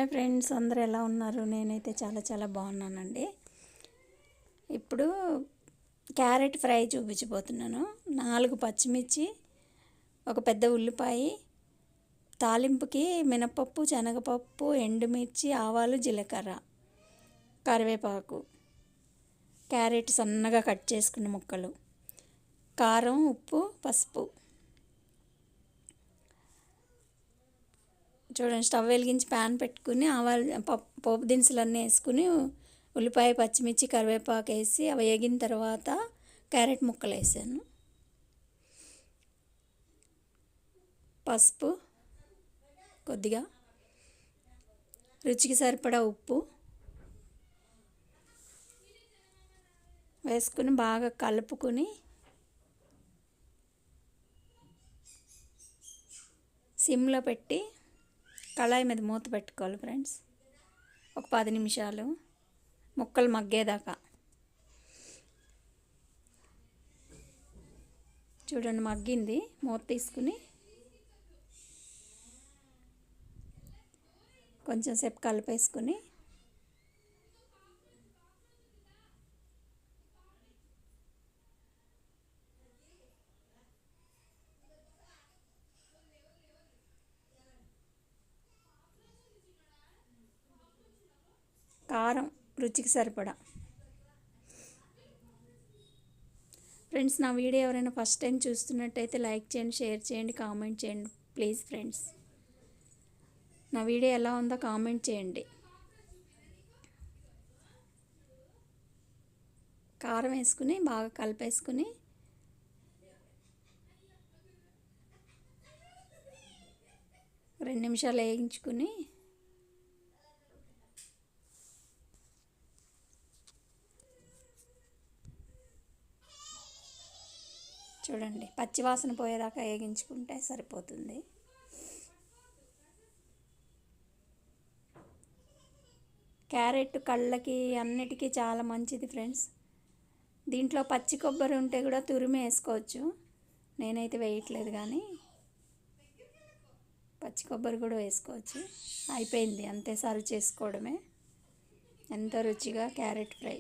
Hi friends, అందరూ ఎలా ఉన్నారు? నేనైతే చాలా బాగున్నానండి. ఇప్పుడు క్యారెట్ ఫ్రై చూపించబోతున్నాను. 4 పచ్చిమిర్చి, ఒక పెద్ద ఉల్లిపాయ, తాలింపుకి మినపప్పు, శనగపప్పు, ఎండుమిర్చి, ఆవాలు, జీలకర్ర, కరివేపాకు, క్యారెట్ సన్నగా కట్ చేసుకున్న ముక్కలు, కారం, ఉప్పు, పసుపు. చూడండి, స్టవ్ వెలిగించి ప్యాన్ పెట్టుకుని ఆవాలు, పోపు దినుసులన్నీ వేసుకుని ఉల్లిపాయ, పచ్చిమిర్చి, కరివేపాకు వేసి అవి వేగిన తర్వాత క్యారెట్ ముక్కలు వేసాను. పసుపు కొద్దిగా, రుచికి సరిపడా ఉప్పు వేసుకుని బాగా కలుపుకొని సిమ్లో పెట్టి కళాయి మీద మూత పెట్టుకోవాలి ఫ్రెండ్స్. ఒక 10 నిమిషాలు ముక్కలు మగ్గేదాకా. చూడండి, మగ్గింది. మూత తీసుకుని కొంచెం సేపు కలిపేసుకుని కారం రుచికి సరిపడా. ఫ్రెండ్స్, నా వీడియో ఎవరైనా ఫస్ట్ టైం చూస్తున్నట్టయితే లైక్ చేయండి, షేర్ చేయండి, కామెంట్ చేయండి ప్లీజ్ ఫ్రెండ్స్. నా వీడియో ఎలా ఉందో కామెంట్ చేయండి. కారం వేసుకుని బాగా కలిపేసుకుని రెండు నిమిషాలు వేయించుకుని చూడండి, పచ్చివాసన పోయేదాకా వేగించుకుంటే సరిపోతుంది. క్యారెట్ కళ్ళకి అన్నిటికీ చాలా మంచిది ఫ్రెండ్స్. దీంట్లో పచ్చి కొబ్బరి ఉంటే కూడా తురిమి వేసుకోవచ్చు. నేనైతే వేయట్లేదు, కానీ పచ్చి కొబ్బరి కూడా వేసుకోవచ్చు. అయిపోయింది, అంతే, సర్వ్ చేసుకోవడమే. ఎంతో రుచిగా క్యారెట్ ఫ్రై.